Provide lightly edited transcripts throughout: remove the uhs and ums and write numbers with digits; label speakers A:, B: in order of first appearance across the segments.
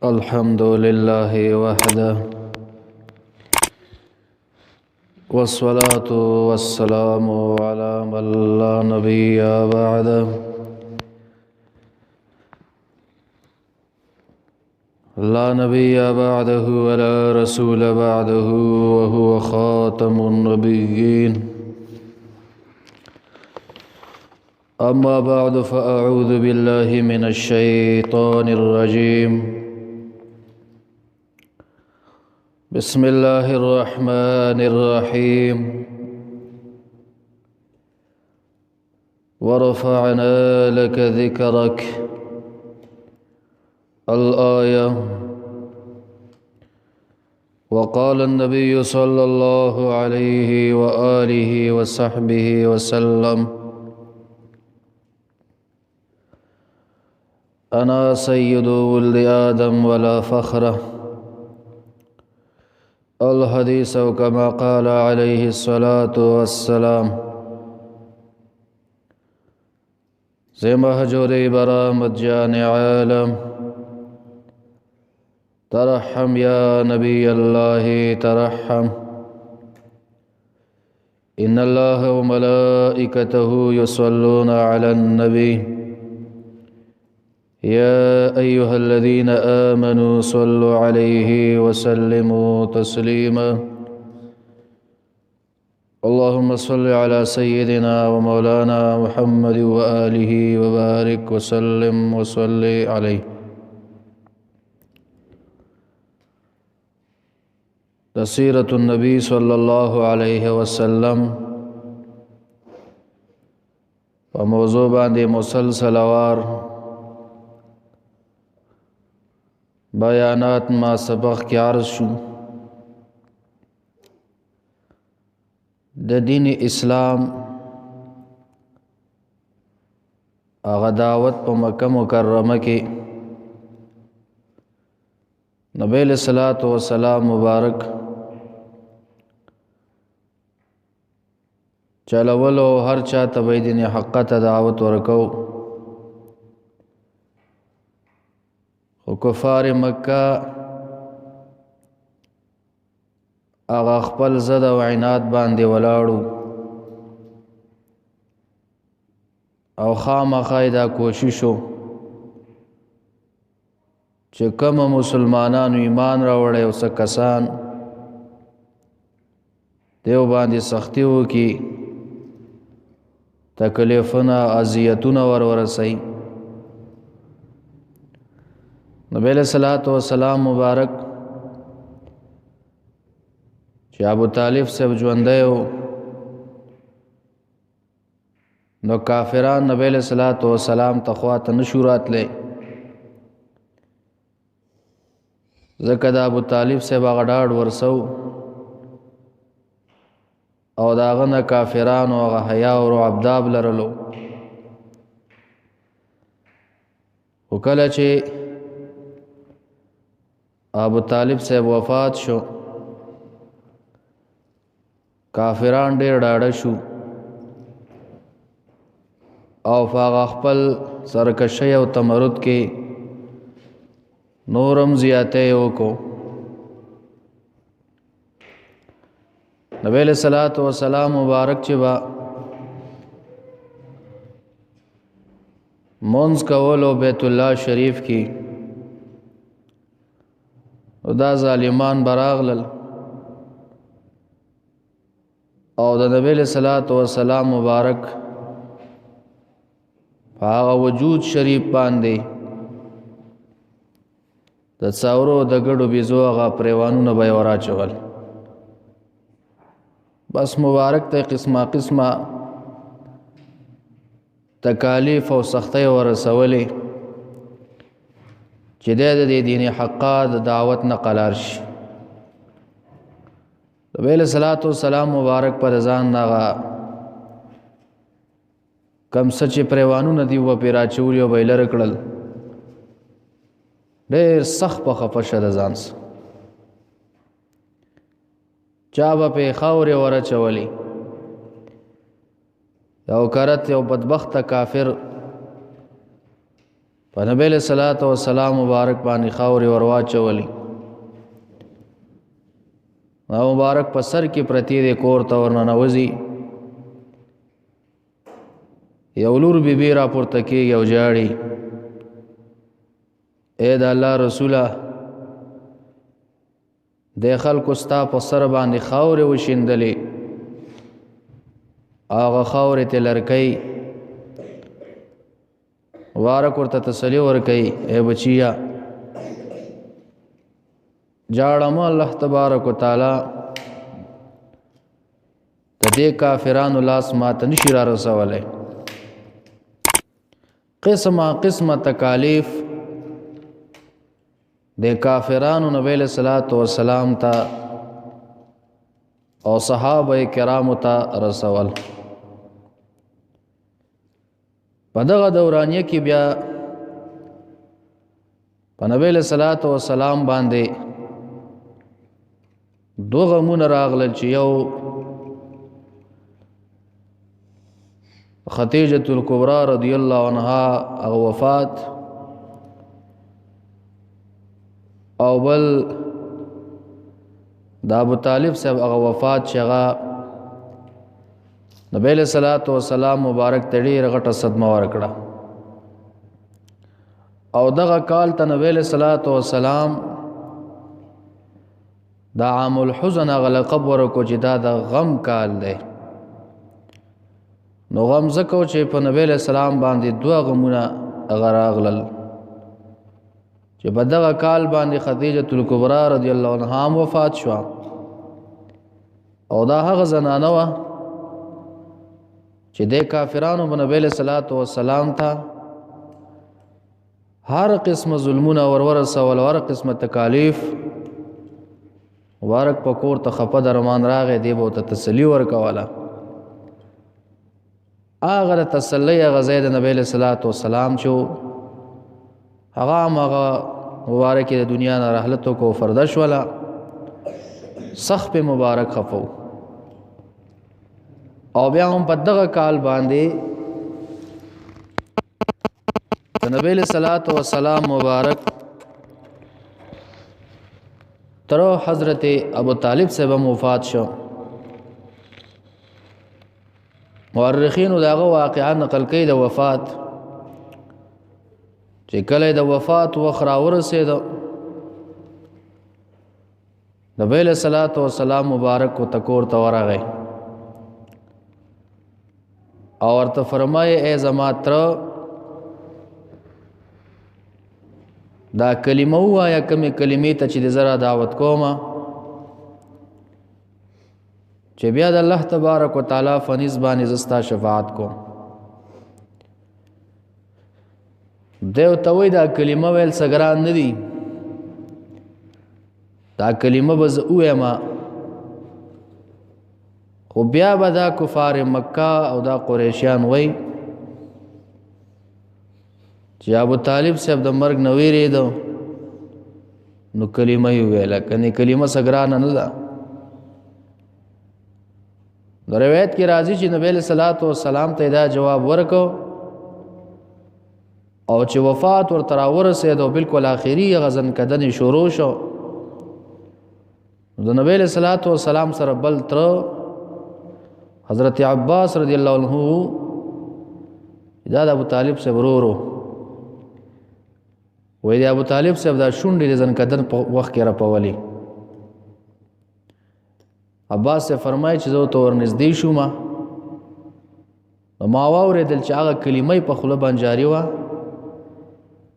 A: الحمد لله وحده والصلاة والسلام على من لا نبي بعده ولا رسول بعده وهو خاتم النبيين. أما بعد فأعوذ بالله من الشيطان الرجيم. بسم الله الرحمن الرحيم. ورفعنا لك ذكرك الآية. وقال النبي صلى الله عليه وآله وصحبه وسلم: أنا سيد ولد آدم ولا فخر. الحديث كما قال عليه الصلاة والسلام. زي مهجوري برامد جان عالم، ترحم يا نبي الله ترحم. إن الله وملائكته يصلون على النبي يا أيها الذين آمنوا صلوا عليه وسلموا تسليما. اللهم صل على سيدنا ومولانا محمد وآله وبارك وسلم وصل عليه. سيرة النبي صلى الله عليه وسلم وموضوع باندې مسلسل وار بیانات ما سبق کی عرض شو. د دین اسلام هغه دعوت په مکه مکرمه کې نبی علیہ الصلوۃ والسلام مبارک چلولو هر چا ته دین حق ته دعوت ورکو. خو کفار مکه هغه خپل زد او عناد باندې ولاړو او خامخا دا کوششو چې کوم مسلمانانو ایمان راوړی او څه کسان دیو باندې سختی وکي، تکلیفونه اذیتونه ورسوي. نبی علیہ الصلوۃ والسلام مبارک چې ابو طالب صاحب ژوندی و نو کافران نبی علیہ الصلوۃ والسلام ته خواته نشو راتلی، ځکه د ابو طالب صاحب هغه ډاډ ورسو او د هغه نه کافرانو هغه حیا او رعب لرلو. خو کله چې ابو طالب صاحب وفات شو کافران ډېر ډاډه شو او هغه خپل سرکشي او تمرد کې نورم زیاته وکړو. نبی علیہ الصلوۃ والسلام مبارک چې با منځ کولو بیت الله شریف کې او دا ظالمان براغلل او د نبی علیہ الصلوۃ والسلام مبارک هغه وجود شریف باندې د څاورو د ګډو بيزو هغه پریوانونه به وراچول. بس مبارک ته قسمه تکالیف او سختۍ ورسولې چې د دین حقا د دعوت نه قلار شي. نبی علیہ الصلوۃ والسلام مبارک پر ځان ناغه کم سچ پریوانونه دی و پیرا چوری او بیلر کړل، ډېر سخت په خپشه د ځان چا به خاورې ورچولې. یو کرت یو بدبخت کافر په نبی له صلوات و سلام مبارک باندې خاورې ورواچولې او مبارک په سر کې پرتی دی کور ته ورننوځي یو لور بیبي راپورته کېږي او جاړي اے د الله رسوله د خلکو ستا په سر باندې خاورې وشیندلې هغه خاورې ته لرکۍ مبارک ورته تسلی ورکوي اے بچیا جاړم الله تبارک وتعالی د دې کافرانو لاس ماته نشي را رسولی قسمه تکالیف د کافرانو نبی له صلوات و سلام ته او صحابه کرامو ته رسول په دغه دورانیه کې بیا په نبی له صلوات و سلام باندې دوه غمونه راغلل چې یو خدیجه الکبرى رضی الله عنها هغه وفات او بل د ابو طالب صاحب هغه وفات چې هغه نبی له صلوات و سلام مبارک ته ډېره غټه صدمه ورکړه او دغه کال ته نبی له صلوات و سلام دا عام الحزن هغه لقب ورکو چې دا د غم کال دی نو غم زکو چې په نبی له سلام باندې دوه غمونه هغه راغلل چې په دغه کال باندې خدیجه الکبرى رضی الله عنها وفات شو او دا هغه زنانه وه چې د کافرانو په نبی له صلوات و سلام ته هر قسم ظلمونه ورسول هر قسم تکالیف مبارک په کور ته خپه درمان راغی دی به ته تسلی ورکوله هغه تسلی غزې د نبی له صلوات و سلام چې هغه مبارک د دنیا نه رحلت کو فرده شوله سخت په مبارک خفو او بیا هم په دغه کال باندې د نبی له صلوات و سلام مبارک تر حضرت ابو طالب صاحب وفات شو مورخین داغه واقعا نقل کوي د وفات چې کله د وفات وخت راورسېد نبی له صلوات و سلام مبارک کو تکور ته ورغی او ورته فرمایي ای زما تر دا کلمه وایا کومه کلمې ته چې زرا دعوت کومه چې بیا د الله تبارک وتعالى فنیز باندې زستا شفاعت کوم دیو توي دا کلمه ویل سګران ندي دا کلمه بز اوما خو بیا به دا کفار مکه او دا قریشیان وای چې ابو طالب صاحب د مرګ نو ویریدو نو کلمه ویله کني کلمه سګران نه ده د روایت کې راځي چې نبی له صلوات و سلام ته دا جواب ورکو او چې وفات ورته راورسېد او بالکل آخري غزن کدن شروع شو د نبی له صلوات و سلام سره بل تر حضرت عباس رضی الله عنه دا د ابو طالب صاحب ورو وې د ابو طالب صاحب دا شونډې ځن کدن په وخت کې را پولي عباس سے فرمایي چې زه ته ورنږدې شوم ما واورېدل چې هغه کلمې په خوله باندې جاری و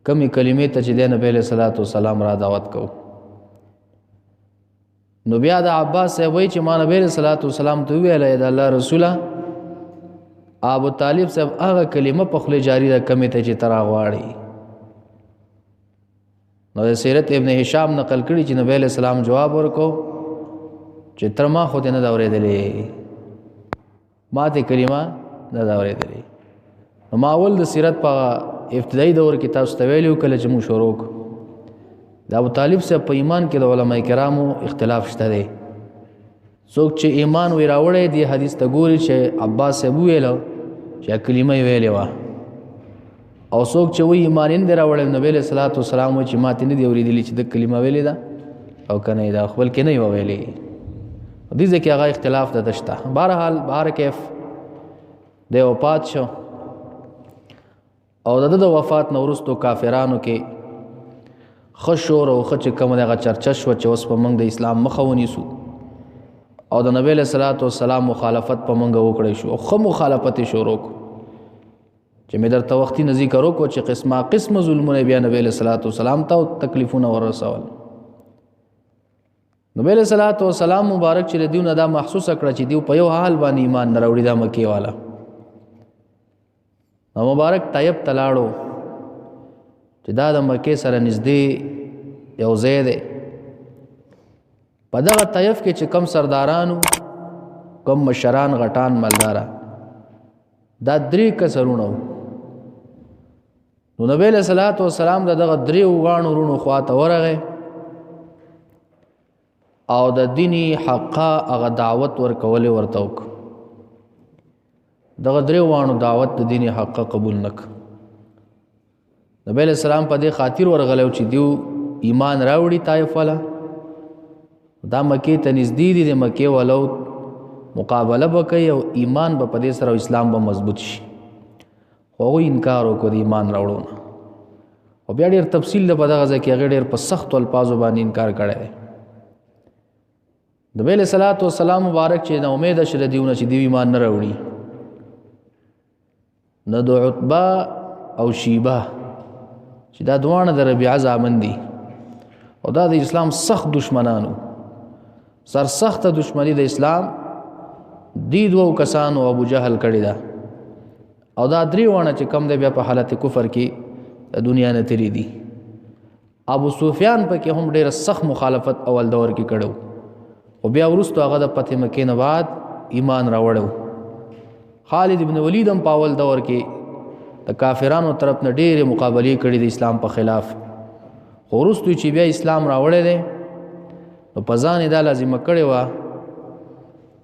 A: کمی کلمې ته چې د نبی له صلوات و سلام را دعوت کو نو بیا د عباس سے وایي چې ما نبی له صلوات و سلام ته ویل د الله رسوله ابو طالب صاحب هغه کلمه په خوله جاری ده کمی ته چې ترا غواړي نو د سیرت ابن هشام نقل کړي چې نبی له سلام جواب ورکو چې تر ما خو دې نه دا اورېدلې ما ته کلمه نه دا اورېدلې ما اول د سیرت په ابتدایي دور کې تاسو ته ویلو کله چې مو شروع د ابو طالب صاحب په ایمان کې د علما کرامو اختلاف شته دی څوک چې ایمان وی راوړی دی حدیث ته ګوري چې عباس صاحب ویل چې کلمه ویلې و او څوک چې وایي ایمان یې نه دی راوړی نبي علیه الصلاة والسلام وایي چې ماته نه دي اورېدلي چې د کلمه ویلې ده او که نه یې ده بلکې نه یې ویلې دې ځای کې هغه اختلاف ده شته. بهرحال بهر کیف دی وفات شو او د وفات نه وروستو کافرانو کې ښه شور او ښه چې کومه د هغه چرچه شوه چې اوس په موږ د اسلام مخه ونیسو او د نبی علیه الصلاة والسلام مخالفت په موږ وکړی شو او ښه مخالفت یې شروع کړو چې مې درته وختي نه ذکر وکړو چې قسمه قسمه ظلمونه بیا نبی علیه الصلاة والسلام ته تکلیفونه ورسول. نبی علیه الصلاة والسلام مبارک چې دیو نه دا محسوسه کړه چې دیو په یو حال باندې ایمان نه راوړي دا مکې والا نو مبارک طیب ته لاړو چې دا د مکې سره نږدې یو ځای دی. په دغه طیف کې چې کم سردارانو کم مشران غټان مالداره دا 3 کسرونه نو نبی علیہ الصلوۃ والسلام دغه 3 وغاڼو رونو خواته ورغه او د دینی حقا هغه دعوت ورکول ورته وک دغه 3 وغاڼو دعوت د دینی حقا قبول نک. نبی علیہ السلام په دې خاطر ورغلو چې دیو ایمان راوړي طائف والا دا مکې ته نږدې دي د مکې والو مقابله وکړي او ایمان به په دې سره اسلام به مضبوط شي. خو انکار وکړ د ایمان راوړو نه او بیا ډېر تفصیل د په دغه ځای کې هغه ډېر په سختو الفاظو باندې انکار کړی دی. نبی علیہ الصلوۃ والسلام مبارک چې نا امید شره دیونه چې دیو ایمان نه راوړي نه د عتبه او شیبه چې دا دوانه د ربیعه زامن دي او دا د اسلام سخت دشمنانو سرسخت دشمنی د اسلام دی 2 کسانو ابو جهل کړی دا او دا 3 وانه چې کم دی بیا په حالت کفر کې د دنیا نه تیری دي. ابو سفیان پکې هم ډېر سخت مخالفت اول دور کې کړو او بیا وروسته هغه د فتح مکې نه بعد ایمان راوړو. خالد ابن ولید هم په اول دور کې د کافرانو طرف نه ډېرې مقابلې کړي د اسلام په خلاف خو وروسته چې بیا اسلام راوړی دی نو په ځان یې دا لازمه کړې وه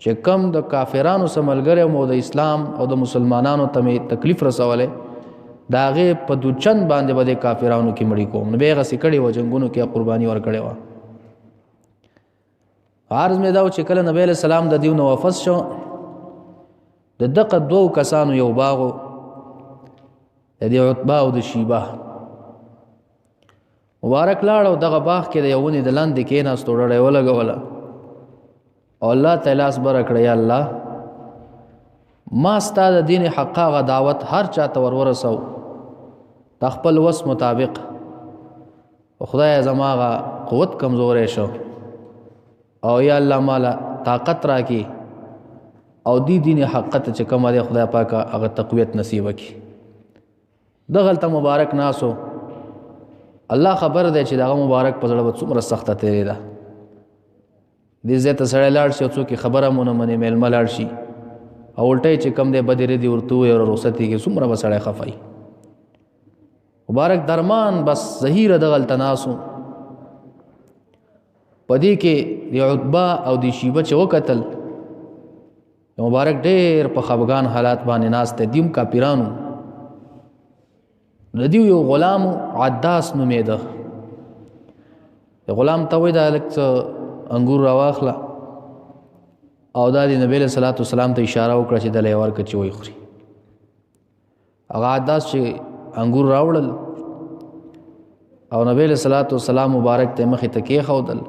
A: چې کم د کافرانو سره ملګری مو د اسلام او د مسلمانانو ته مې تکلیف رسولی د هغې په دوچند باندې به د کافرانو کې مړي کوم نو بیا یې هغسې کړې وه جنګونو کې قرباني ورکړې وه. عرض مې دا و چې کله نبی علیه السلام د دیو نه واپس شو د دغه 2 کسانو یو باغ و د دې عتبه او د شیبه مبارک لاړ او دغه باغ کې د یو ونې د لاندې کېناست او ډډه یې ولګوله او الله تعالی صبر کړی یا الله ما ستا د دین حق هغه دعوت هر چا ته ورسو د خپل وس مطابق خدای زما هغه قوت کمزورې شو او یا الله مالا طاقت راکې او دین حق ته چې کومه دی خدای پاک هغه تقویت نصیب کړي. دغلته مبارک ناسو الله خبر دی چې دغه مبارک په زړه څومره سخته تیرې ده دې ځای ته سړی لاړ شي او څوک خبره مونه منې میلمه لاړ شي او الټی چې کم دی بدرې دی ورته وایي او رخصتي کې څومره به سړی خفایي. مبارک درمان بس ظهیره دغلته ناسو په دې کې د عتبه او د شیبه چې وکتل مبارک ډېر په خفګان حالات باندې ناست دی. دیم کاپیرانو د دیو یو غلام عداس نومېده د غلام ته وایي دا لږ څه انګور راواخله او دا د نبی علیه الصلاة والسلام ته اشاره وکړه چې دله یې ورکړه چې ویې خوري. هغه عداس چې انګور راوړل او نبی علیه الصلاة والسلام مبارک ته مخې ته کېښودل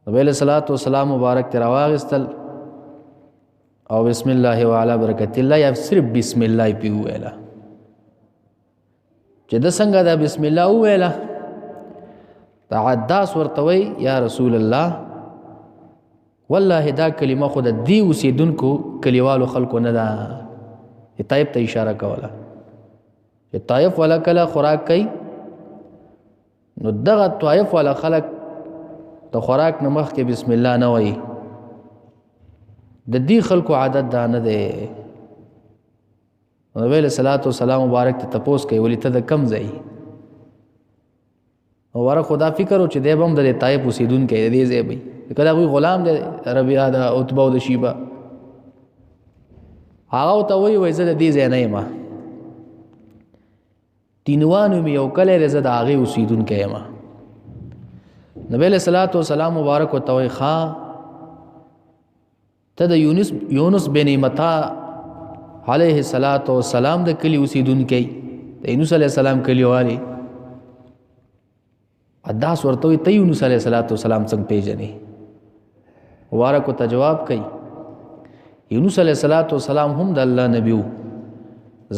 A: نبی علیه الصلاة والسلام مبارک ته راواخیستل او بسم الله وعلى برکت الله یا صرف بسم الله پې وویله چې د څنګه دا بسم الله وویله دا عداس ورته وی یا رسول الله والله دا کلمه خو د دې اوسېدونکو کلیوالو خلکو نه ده. طایف ته اشاره کوله چې طایف والا کله خوراک کوي نو دغه طایف والا خلک د خوراک نه مخکې بسم الله نه وایي د دې خلکو عادت دا نه دی. نبی علیہ الصلوۃ والسلام مبارک ته تپوس کوي ولې ته د کم ځای واره خدا فکر و چې دی به هم د طایف اوسېدونکی د دې ځای به کله هغوی غلام دی ربیعه د عتبه او د شیبه هغه ورته وایي زه د دې ځای نه یم تینوانو مې یو کلی دی زه د هغې اوسېدونکی یم. نبی علیه الصلاة والسلام مبارک ورته وایي ښه ته د یونس بن متا علیه السلام د کلي اوسېدونکی د یونس علیه السلام کلیوالي. عداس ورته وایي ته یونس علیه السلام څنګه پېژنې؟ مبارک ورته جواب کوي یونس علیه السلام هم د الله نبی و،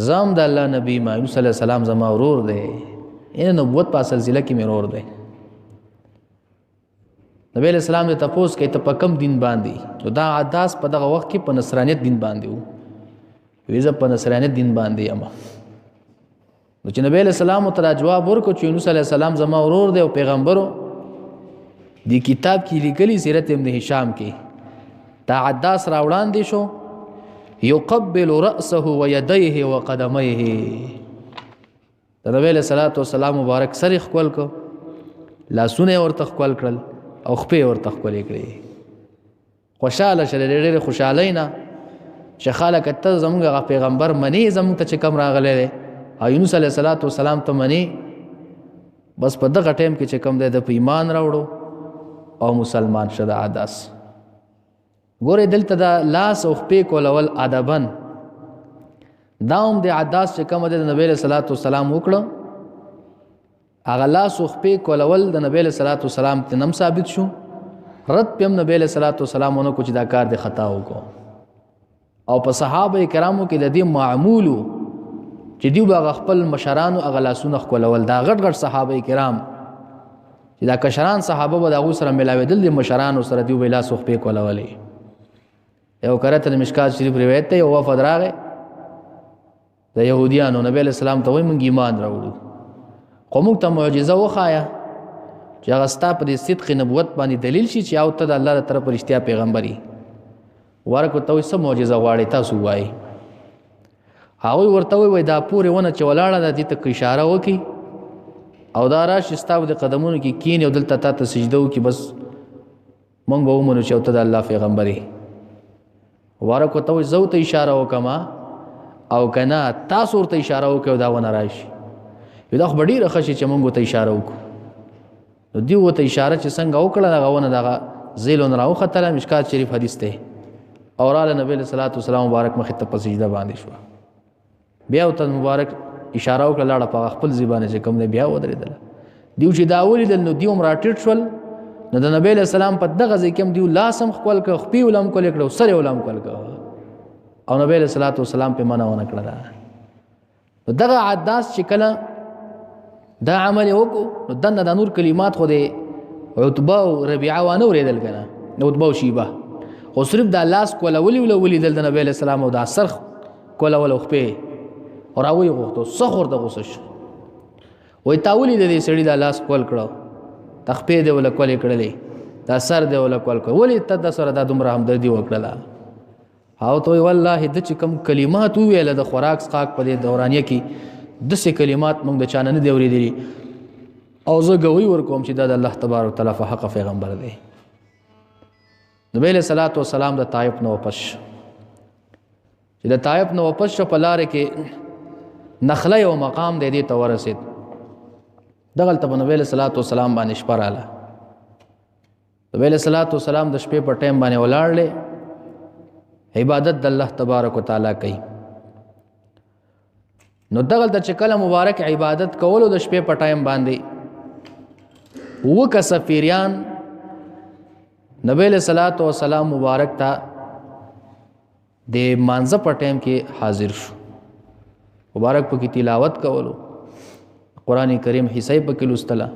A: زم د الله نبی ما. یونس علیه السلام زما ورور دی، یعنې نبوت په سلسله کې مې ورور دی. نبی علیہ السلام دې تپوس کوي ته په کم دین باندې؟ نو دا عداس په دغه وخت کې په نصرانیت دین باندې و. وایي زه په نصرانیت دین باندې یم. نو چې نبی علیہ السلام ورته جواب ورکړو چې یونس علیه السلام زما ورور دی او پیغمبرو، دې کتاب کې لیکلي سیرت ابن هشام کې دا عداس راوړاندې شو یقبل رأسه ویدیه وقدمیه. د نبی علیہ السلام مبارک سر یې ښکل کړ، لاسونه یې ورته ښکل کړل او خپې ورته ښکلې کړې. خوشحاله شل، ډېرې خوشحالۍ نه چې خلک ته زموږ هغه پیغمبر منې زموږ ته چې کم راغلی دی او یونس علیه السلام ته منې. بس په دغه ټایم کې چې کم دی د په ایمان راوړو او مسلمان شه د عداس. ګورې دلته د لاس او خپې کولول ادبن دا هم د عداس چې کومه د نبی علیه السلام وکړه، هغه لاس او خپې کولول د نبی علیه السلام ته نم ثابت شو. رد پې هم نبی علیه السلام ونه کو چې دا کار د خطا وکړو. او په صحابه کرامو کې د دې معمولو چې دیو به هغه خپل مشرانو هغه لاسونه ښکلول. دا غټ غټ صحابه کرام چې دا کشران صحابه به د هغو سره میلاوېدل، د مشرانو سره دیو به لاس او خپې کولولې. یو کرته د مشکات شریف روایت ته یو وفد راغی د یهودیانو، نبی علیه السلام ته وایي موږ ایمان راوړو خو موږ ته معجزه وښایه چې هغه ستا په دې صدق نبوت باندې دلیل شي چې او ته د الله له طرفه رښتیا پیغمبر یې. مبارک ورته وایي څه معجزه غواړئ تاسو ووایئ. هغوی ورته وایي دا پورې ونه چې ولاړه ده دې ته اشاره وکړي او دا راشي ستا د قدمونو کې کښېني او دلته تا ته سجده وکړي، بس موږ به ومنو چې او ته د الله پیغمبر یې. مبارک ورته وایي زه ورته اشاره وکړم او که نه تاسو ورته اشاره وکړئ او دا ونه راشي. دا خو به ډېره ښه شي چې موږ ورته اشاره وکړو. نو دوی ورته اشاره چې څنګه وکړه دغه ونه دغه زیلو نه راوختله. مشکات شریف حدیث دی. او راله نبی علیه السلام مبارک مخې ته په سجده باندې شوه. بیا ورته مبارک اشاره وکړه لاړه په خپل ځای باندې چې کوم دی بیا ودرېدله. دیو چې دا ولیدل نو دیو هم راټیټ شول. نو د نبی علیه السلام په دغه ځای کې هم دیو لاس هم ښکل کړه، خپې ول هم ښکلې کړه او سر یې ول هم ښکل کړه او نبی علیه السلام پې منع ونه کړله. نو دغه عداس چې کله دا عمل یې وکړو نو دنه دا نور کلمات خو د عتبه او ربیعه وانه اورېدل که نه، عتبه او شیبه، خو صرف دا لاس کولولي ولیدل د نبی علیه السلام او دا سر کولول او خپې او راویې غوښتو. سخ ورته غوسه شو، وایي تا ولې د دې سړي دا لاس کول کړه، دا خپې دې وله کولې کړلې، دا سر دې وله کول کړه، ولې ته د سره دا دومره همدردي وکړله؟ او ته وایي والله د چې کوم کلمات وویله د خوراک څښاک په دې دورانیه کې داسې کلمات موږ د چا نه دي اورېدلي او زه ګوی ورکوم چې دا د الله تبارک وتعالی په حقه پیغمبر دی. نبی علیه السلام د طایف نه واپس شو. چې د طایف نه واپس شو په لارې کې نخله یو مقام دی دې ته ورسېد. دغلته په نبی علیه السلام باندې شپه راله. نبی علیه السلام د شپې په ټایم باندې ولاړلې عبادت د الله تبارک وتعالی کوي. نو دغلته چې کله مبارک عبادت کولو د شپې په ټایم باندې اوه کسه پیریان نبی علیه السلام مبارک ته د مانځه په ټایم کې حاضر شو. مبارک پکې تلاوت کولو، قرآن کریم حصه یې پکې لوستله.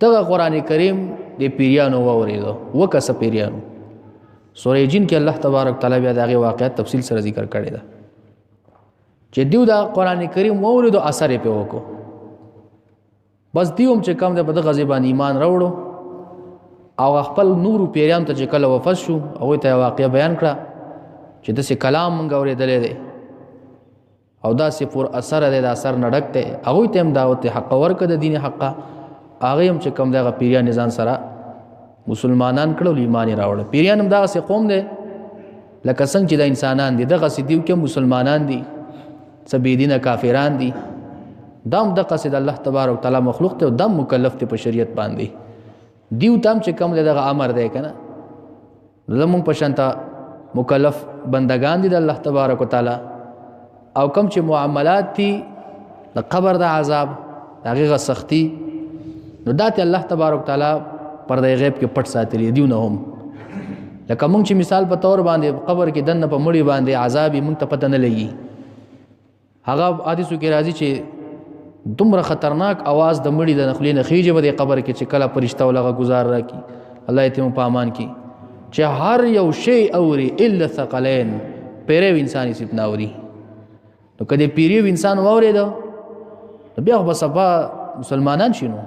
A: دغه قرآن کریم د پیریانو واورېدو، اوه کسه پیریانو. سورې جن کې الله تبارک تعالی بیا د هغې واقعیت تفصیل سره ذکر کړی ده چې دیو دا قرآن کریم واورېدو اثر یې پې وکړو. بس دیو هم چې کم دی په دغه ځای باندې ایمان راوړو او خپل نورو پیریانو ته چې کله وفات شو هغوی ته یې واقعه بیان کړه چې داسې کلام موږ اورېدلی دی او داسې پر اثره دی، د اثر نه ډک دی. هغوی ته هم دعوت حقه ورکړه د دین حقه. هغې هم چې کوم دی هغه پیریان ځان سره مسلمانان کړل، ایمان یې راوړه. پیریان هم دغسې قوم دی لکه څنګه چې د انسانان دي، دغسې دیو کې مسلمانان دي، څه بېدینه کافران دي. دام د قصد الله تبارک تعالی مخلوق ته دم مکلف ته په شریعت باندې دیو تام چې کم دغه امر دی کنه زمون په شانتا مکلف بندگان دي د الله تبارک تعالی او کم چې معاملات دي د قبر د عذاب دغه سختی نو دات الله تبارک تعالی پردې غیب کې پټ ساتلی دیو نه هم لکه مونږ چې مثال په تور باندې قبر کې دنه په مړی باندې عذاب مونږ ته پته نه لګي هغه حدیثو کې راځي چې دومره خطرناک आवाज د مړی د نخلي نه خيجه به د قبر کې چې کله پرشتہ ولغه گزار راکي الله یې ته په امان کې چې هر یو شی اوري الا ثقلین پیرو انساني سپ ناوري نو کله پیرو انسان واورېدو بیا خو سبا مسلمانان شینو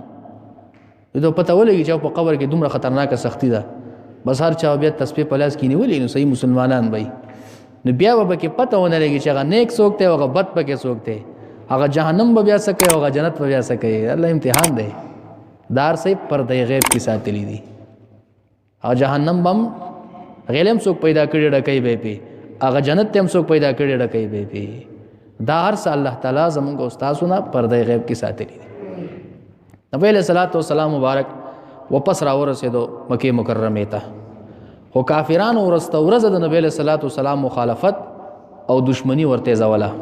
A: دغه پته ولګي چې په قبر کې دومره خطرناک سختی ده بس هر چا بیا تسبیح پلاس کې نیولې نو صحیح مسلمانان وي نو بیا به کې پته ونه لګي چې هغه نیک څوک ته هغه بد پکې څوک ته هغه جهنم به بیا سکے هغه جنت به بیا سکے الله امتحان دی دار سے پردې غیب کې ساتلی دي او جهنم بم غیلم څوک پیدا کړي ډکې به پی هغه جنت تم څوک پیدا کړي ډکې به پی دا هر څه الله تعالی زموږ استادونه پردې غیب کې ساتلی دي نبی علیہ الصلوۃ والسلام مبارک واپس را ورسېدو مکه مکرمه ته خو کافرانو ورسته ورځ د نبی علیہ الصلوۃ والسلام مخالفت او دشمنی ورته زوله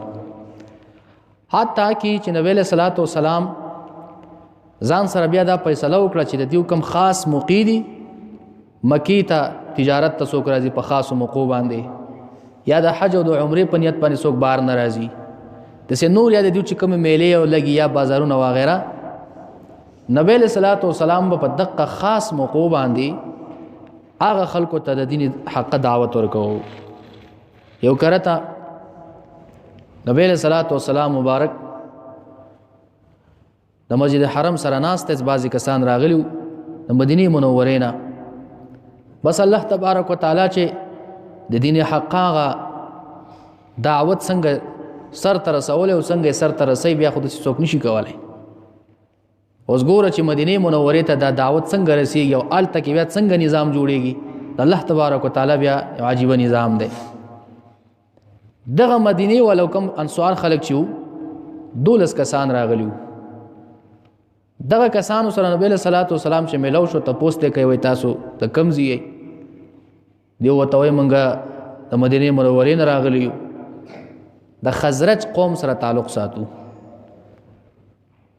A: حتی چې نبی علیہ الصلوۃ والسلام ځان سره بیا دا فیصله وکړه چې د دیو کم خاص موقیدی مکی ته تجارت ته څوک راځي په خاص موقع باندې یا د حج او د عمره په نیت باندې څوک بار ناراضي د سه نور یا د دیو چې کوم میلې او لګي یا بازارونه وغیرہ نبی علیہ الصلوۃ والسلام په دقه خاص موقع باندې هغه خلکو ته د دین حق دعوت ورکو یو کرتا نبی علیہ الصلوۃ والسلام مبارک د مسجد حرم سره ناست بعضی کسان راغلیو د مدینه منورې نه بس الله تبارک وتعالى چې د دین حقاغه دعوت څنګه سر تر رسول او څنګه سر تر رسي بیا خود څوک نشي کولای اوس ګوره چې مدینه منورې ته دا دعوت څنګه رسیږي او ال تک بیا څنګه نظام جوړيږي د الله تبارک وتعالى بیا عجیب نظام دی دغه مدینه ولو کم انصار خلق چیو دولس کسان راغلیو دغه کسانو سره نبی له صلوات و سلام چې ملو شو ته پوسټه کوي تاسو د کمزي دی وته وي مونږه د مدینه منورې نه راغلیو د خزرج قوم سره تعلق ساتو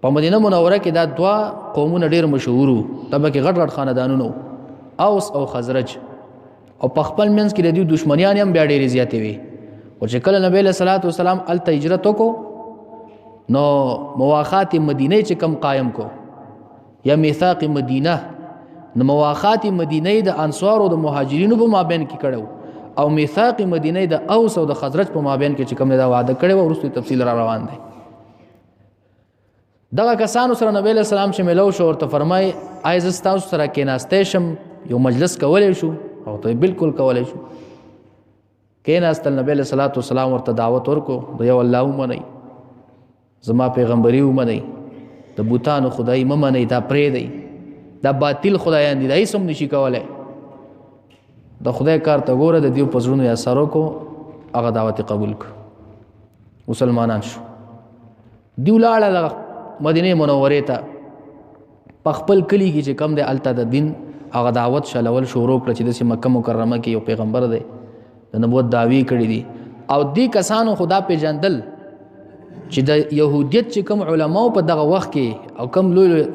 A: په مدینه منوره کې دا دوا قومونه ډیر مشهور وو تبه کې غټ غټ خاندانونو اوس او خزرج او په خپل منځ کې د دې دشمنیان هم بیا ډېرې زیاتې وي او چې کله نبی له صلوات و سلام ال هجرت وکړو نو مواخات مدینه چې کم قائم کو یا میثاق مدینه نو مواخات مدینه د انصار او د مهاجرینو په مابین کې کړو او میثاق مدینه د اوس او د خزرج په مابین کې چې کم دا وعده کړو ورسته تفصیل را روان دی دغه کسانو سره نبی له سلام چې ملو شو ورته فرمای ایز تاسو سره کې ناستې شم یو مجلس کولای شو او ته بالکل کولای شو کې ناستل نبی له صلوات و سلام ورته دعوت ورکو د یو الله ومني زما پیغمبري ومني د بوتانو خدای ممني دا پرې دی دا باطل خدایان دي دای سم نشي کولای د خدای کار ته ګوره د دیو پزړونو یا سره کو هغه دعوت قبول ک مسلمانان شو دیو لاړه مدینه منورې ته په خپل کلی کې چې کم دی الته د دین هغه دعوت شلول شروع کړ چې د مکه مکرمه کې یو پیغمبر دی د نبوت دعوی کړی دي او دی کسانو خدا په جندل چې د يهودیت چې کوم علماو په دغه وخت کې او کوم لوی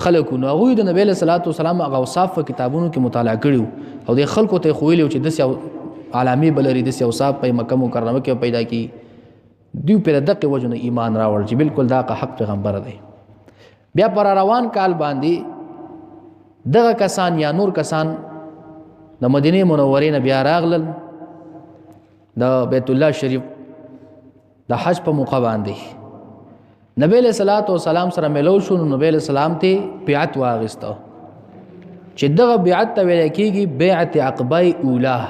A: خلکو نو هغه د نبی له صلوات و سلام هغه اوصاف په کتابونو کې مطالعه کړیو او د خلکو ته خویلو چې د علامه بلری د اوصاف په مکه مکرمه کې پیدا کی دیو په دغه وجه ایمان راوړ چې بالکل دا حق پیغمبر دی بیا پر روان کال باندې دغه کسان یا نور کسان د مدینه منورې نه بیا راغلل د بیت الله شریف د حج په موقع باندې نبی له صلوات و سلام سره ملو شو نبی له سلام ته بیعت واغسته چې دغه بیعت ته ویل کېږي بیعت عقبه اوله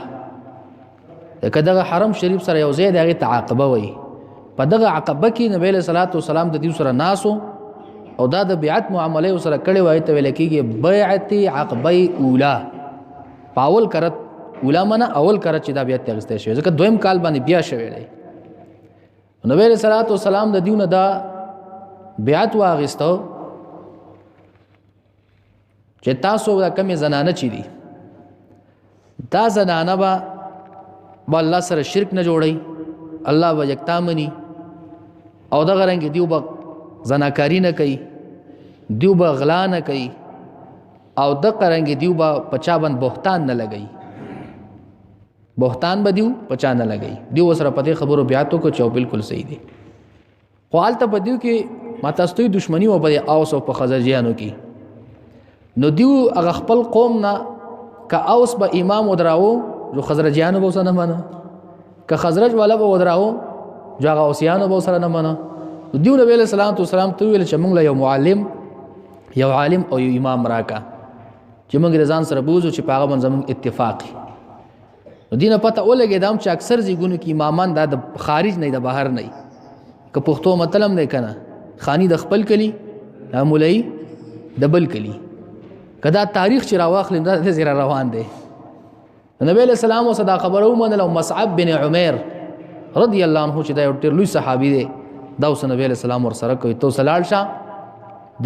A: دغه حرم شریف سره یو ځای دغه تعاقبه وي په دغه عقبه کې نبی له صلوات و سلام د دې سره ناسو او دا د بیعت معاملې سره کړي وای ته ویل کېږي بیعت عقبه اوله پاول کرت علماء اول کرت چې دا بیا تغسته شوی ځکه دویم کال باندې بیا شوی دی نبی صلی الله علیه وسلم د دیونه دا بیعت واغستو چې تاسو دا کمی زنانه چي دي دا زنانه با الله سره شرک نه جوړي الله به یکتا مني او دا غرنګ دیو به زناکاری نه کوي دیو به غلا نه کوي او د قرنګ دیو به پچا بند بهتان نه لګي بهتان به دیو پچا نه لګي دیو سره پته خبرو بیاتو کو چو بالکل صحیح دي خو حالت په دیو کې ماتاستوي دشمنی و په اوس او په خزرجیانو کې نو دیو هغه خپل قوم نه که اوس به امام ودراو جو خزرجیانو به سره نه منه که خزرج والا به ودراو جو هغه اوسیانو به سره نه منه دیو نبی علیہ السلام تو سلام تو ویل چې موږ له یو معلم یو عالم او یو امام راکا چې موږ رضان سره بوزو چې پاغه من زمون اتفاقی نو دینه پته ولګی دام چې اکثر زیګونو کې امامان د خارج نه د بهر نه که پښتو مطلب نه کنه خانی د خپل کلی مولای د بل کلی کدا تاریخ چې راواخلم دا زیرا روان دی نبی علیہ السلام او صدا خبرو منل مصعب بن عمر رضی الله عنه چې دا یو ډیر لوی صحابي دی دا اوس نبی علیہ السلام ور سره کوي تو سلال شه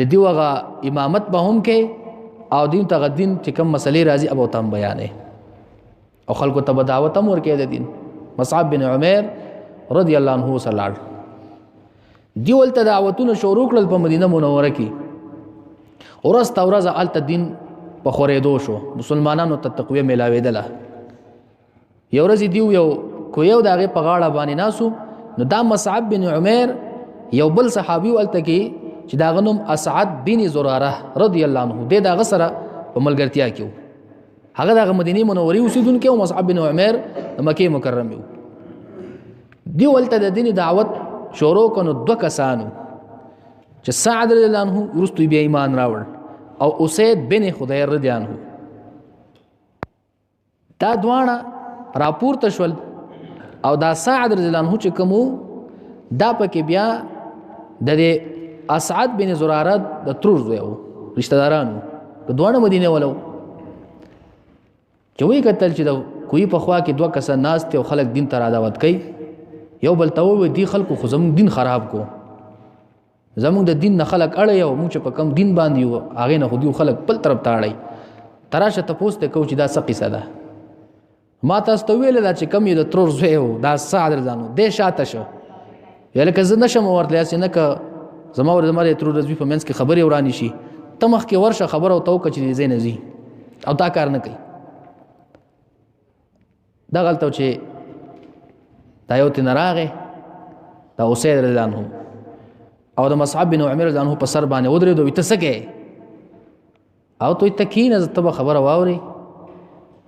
A: د دیوغه امامت به هم کې او دین ته غدین چې کوم مسلې راځي ابو تام بیانې او خلکو ته دعوت هم ورکې د دین مصعب بن عمر رضی الله عنه سلال دیول ته دعوتونه شروع کړل په مدینه منوره کې ورځ تورځ الته دین په خورېدو شو مسلمانانو ته تقویه ملاوېدله یو ورځ دیو یو کویو دغه په غاړه باندې ناسو نو دا مصعب بن عمر یو بل صحابي ولته کې چې دا غنوم اسعد بن زراره رضی الله عنه د دغه سره په ملګرتیا کې هغه د مدینه منورې اوسیدونکو او مصعب بن عمر د مکه مکرمه دی ولته د دین دعوت شروع کنو دو کسانو چې سعد رضی الله عنه ورستوی بیا ایمان راوړ او اسید بن خدیر رضی الله عنه دا دوانه راپورته شول او دا سعد رضی الله عنه چې کوم دا پکې بیا د اسعد بن زراره د ترور زوی وو رشتہ دارانو که دوانه مدینه ولو چې وی کتل چې د کوی په خوا کې دوه کسان ناس ته او خلک دین ته را دعوت کوي یو بل ته وی دی خلکو خو زموږ دین خراب کو زموږ د دین نه خلک اړه یو موږ په کم دین باندې یو هغه نه خو دی خلک بل طرف ته اړي تراشه ته پوسټ کو چې دا څه قصه ده ما تاسو ته ویل دا چې کم یو د ترور زوی وو دا سعد رضانو د شاته شو یل که زه نشم ورتل یاسې نه که زما ور زما د ترور رضوی په منځ کې خبرې ورانی شي تمخ کې ورشه خبر او تو کچې زین زی او دا کار نه کوي دا غلطه چې دا یو تن راغې دا اسید رضی الله عنه او د مصعب بن عمر رضی الله عنه په سر باندې ودرې دوی تسکه او تو تکین از تب خبر واوري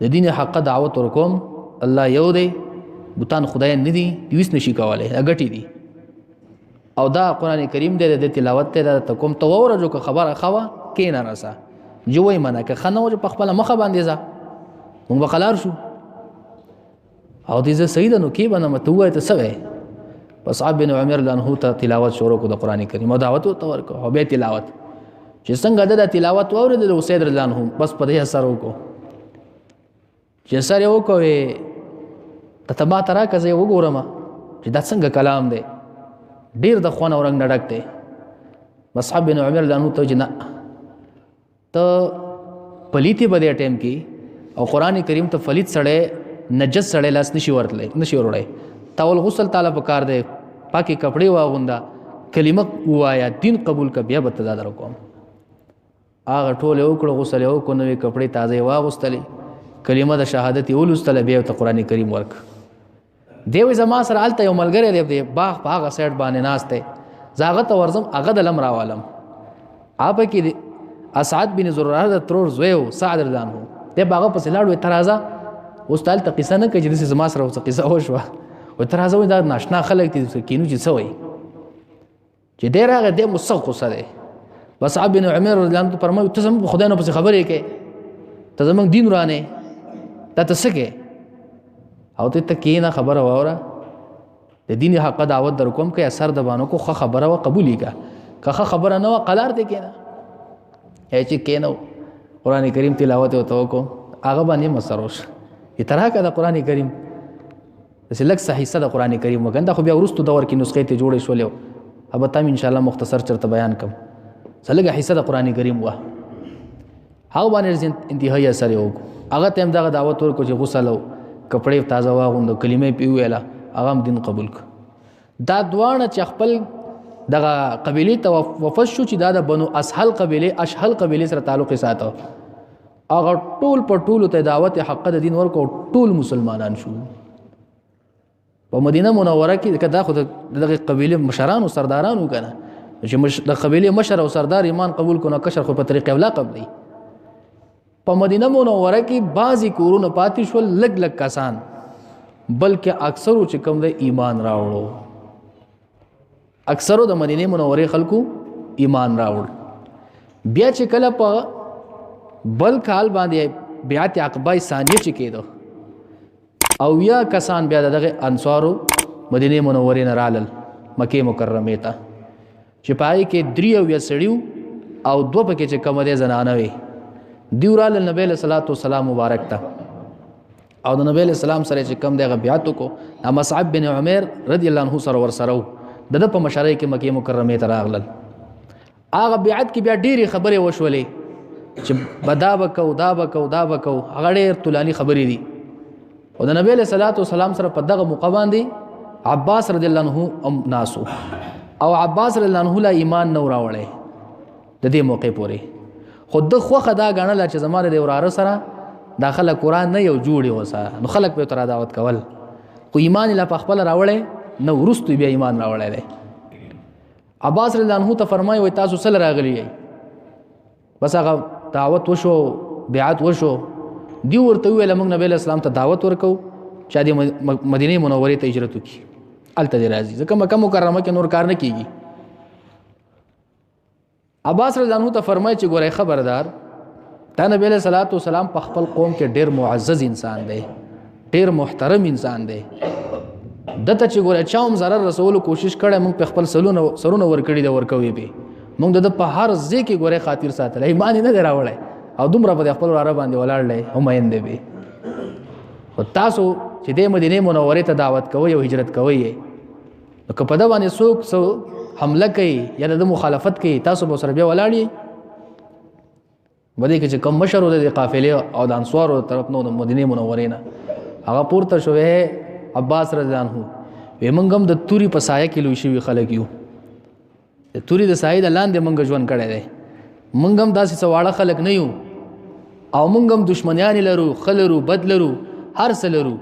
A: د دین حق دعوت ورکوم الله یو دی بوتان خدای نه دی دیوس نشي کوله اګټي دی او دا قران کریم دی د تلاوت ته د کوم توور جو خبره خوا کین راسا جوې منه که خنو په خپل مخه باندې ځه موږ بقلار شو او دې زه سیدا نو کې باندې متوه ته سوې مصعب بن عمر لانه ته تلاوت شروع کو د قران کریم او دعوت او تور کو به تلاوت چې څنګه د تلاوت اورید د اسید رضی الله عنه بس په دې اثر وکړو چې سر یو کوي ته ما ترا کزه وګورم چې دا څنګه کلام دی ډیر د خون اورنګ نډک دی مصعب بن عمر لانه ته جنا ته پلیتی بده ټیم کې او قران کریم ته فلیت سړی نجس سړی لاس نشي ورتلې نشي وروړی تاول غسل تعالی په کار دی پاکي کپڑے واغوندا کلمه وایا دین قبول ک بیا به تداد رکوم هغه ټول یو کړه غسل یو کو نوې کپڑے تازه واغستلې کلمه د شهادت ولستل بیا ته قران کریم ورک دیو زما سره الته یو ملګری دی باغ په هغه سایډ باندې ناشته زاغت ورزم هغه د لم راوالم اپ کې اسعد بن زراره د ترور زویو سعد رضان هو د باغ په سلاړو ترازه استاد ته قصه نه کوي چې زما سره اوس قصه وشوه او ترازه دا ناشنا خلک دي کینو چې سوي چې ډیر هغه د مسخ سره بس ابن عمر رضی الله عنه فرمایي ته زموږ خدای نه پس خبرې کې ته زموږ دین ورانه ته تسکه او ته تکینه خبره وره د دین حق دعوت در کوم کې اثر د بانو کو خبره او قبولې کا خبره نه قلار دې کینه چې کینو قران کریم تلاوت او توکو هغه باندې مسروش اترا کا د قران کریم چې لک صحیح صد قران کریم وګنده خو بیا ورستو دور کې نسخې ته جوړې شولې اب تم ان شاء الله مختصر چرته بیان کوم څلګه حصہ د قران کریم وا هغه باندې انتهایی اثر یو هغه تم دغه دعوت ورکو چې غسل او کپڑے تازه واغوند کلمې پی ویلا هغه دین قبول ک دا دوانه چې خپل دغه قبيله ته وفد شو چې دا د بنو اسهل قبيله سره تعلق ساتو هغه ټول په ټولو ته دعوت حق د دین ورکو ټول مسلمانان شو په مدینه منوره کې دا خو دغه قبيله مشران او سردارانو کنه چې د قبيله مشر او سردار ایمان قبول کونه کشر خو په طریقې ولا قبلي په مدینه منوره کې بعضی کورونه پاتې شول لګ لګ کسان بلکې اکثرو چې کوم د ایمان راوړو اکثرو د مدینه منورې خلکو ایمان راوړ بیا چې کله په بل کال باندې بیعت عقبه ثانیه چې کېدو او یا کسان بیا دغه انصارو مدینه منورې نه رالل مکه مکرمه ته چې پای کې دریو یا سړیو او دو پکې چې کوم دي زنانه وي دیو رالل نبی له صلوات و سلام مبارک ته او د نبی له سلام سره چې کوم دغه بیعت کو مصعب بن عمر رضی الله عنه سره ور سره د په مشرۍ کې مکه مکرمه ته راغلل هغه بیعت کې بیا ډېری خبرې وشولې چې بدا بکو هغه ډېر طولانی خبرې دي او د نبی له صلوات و سلام سره په دغه موقع باندې عباس رضی الله عنه ناسو او عباس رضی الله عنه لا ایمان نو راوړی د دې موقع پورې خود د خوخه دا غنل چې زماره د وراره سره داخله قران نه یو جوړي وسه نو خلک به تر دعوت کول خو ایمان لا په خپل راوړی نو ورستو بیا ایمان راوړی دی عباس رضی الله عنه ته فرمایي وای تاسو سره راغلی یې بس هغه دعوت وشو بیعت وشو دی ورته ویل موږ نبی اسلام ته دعوت ورکو چې د مدینه منورې ته هجرت وکړي الته دی راځي ځکه مکه مکرمه کې نور کار نه کیږي عباس رضی الله عنه ته فرمایي چې ګورې خبردار دا نبی له صلوات و سلام په خپل قوم کې ډېر معزز انسان دی ډېر محترم انسان دی دته چې ګوره چاوم zarar رسول کوشش کړه موږ په خپل سرونه ورکړي د ورکوي به موږ د په هر ځای کې ګوره خاطر ساتل ایمان نه دراوړای او دومره په خپل وراره باندې ولاړلې همایند به او تاسو چې د مدینه منورې ته دعوت کوي او هجرت کوي نو که په دا باندې څوک حمله کوي یا د مخالفت کوي تاسو به سره بیا ولاړی بده کې چې کوم مشر د قافلې او د انصارو طرف نو د مدینه منورې نه هغه پورته شوې عباس رضی الله عنه وی منګم د توري په سایه کې لوي شوی خلک یو د توري د سایه د لاندې منګ ژوند کړي دي منګم داسې سواړه خلک نه یو او منګم دشمنیان لرو خلرو بدلرو هر سلرو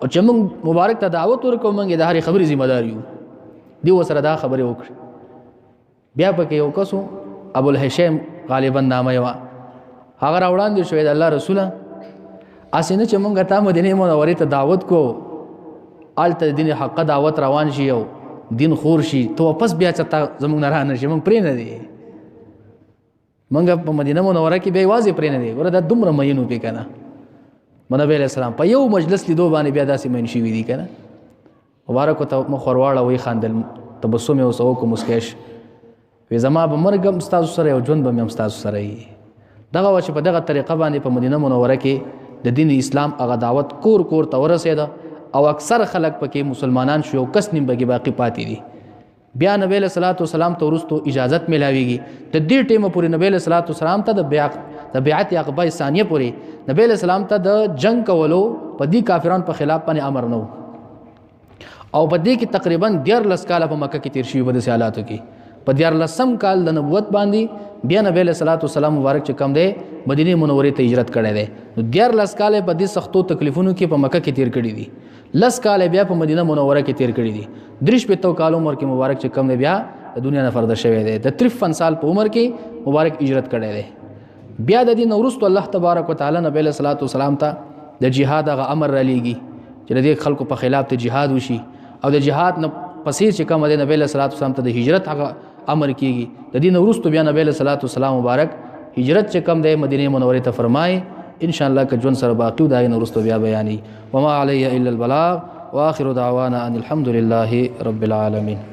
A: او چې موږ مبارک ته دعوت ورکو موږ د هر خبرې ذمہ دار یو دی وسره دا خبره وکړه بیا پکې یو کسو ابو الهشام غالبا نامه یو هغه راوړاندې شوی د الله رسوله اسینه چې موږ ته مدینه منورې ته دعوت کو آلته دین حق دعوت روان شي او دین خور شي ته واپس بیا چتا زموږ نه رانه شي موږ پرې نه دي موږ په مدینه منوره کې به واځي پرې نه دي ورته دومره مینو پې کنه نبی علیہ السلام په یو مجلس لیدو باندې بیا داسې مین شي وي دي کنه مبارک ته مخورواړه وي خاندل تبسم او سو کو مسکش وی زما به مرګم استاد سره او ژوند به مې استاد سره وي دغه چې په دغه طریقه باندې په مدینه منوره کې د دین اسلام هغه دعوت کور کور ته ورسېده او اکثر خلک پکې مسلمانان شو او کس نیم بګي باقی پاتې دي بیا نبی له صلوات و سلام ته ورستو اجازت ملاويږي د دې ټیمه پورې نبی له صلوات و سلام ته د بیعت عقبه ثانیه پورې نبی له سلام ته د جنگ کولو په دې کافرانو په خلاف باندې امر نو او په دې کې تقریبا 14 کال په مکه کې تیر شوی په دې حالاتو کې په 14 کال د نبوت باندې بیا نبی له صلوات و سلام مبارک چې کم دی مدینه منورې ته هجرت کړی دی نو 14 کال په دې سختو تکلیفونو کې په مکه کې تیر کړی دي 10 کال بیا په مدینه منوره کې تیر کړی دي 30 کال عمر کې مبارک چې کم دی بیا د دنیا نه فرد شوی دی د 53 سال په عمر کې مبارک هجرت کړی دی بیا د دې نورست الله تبارک وتعالى نبی له صلوات و سلام ته د جهاد غ امر را لېږي چې د خلکو په خلاف ته جهاد وشي او د جهاد نه پسې چې کوم د نبی له صلوات و سلام ته د هجرت هغه امر کیږي د دې نورست بیا نبی له صلوات و سلام مبارک هجرت چې کوم د مدینه منورې ته فرمای ان شاء الله که جون سره باقی دای نورست بیا بیانې وما علی الا البلاغ واخر دعوانا ان الحمد لله رب العالمين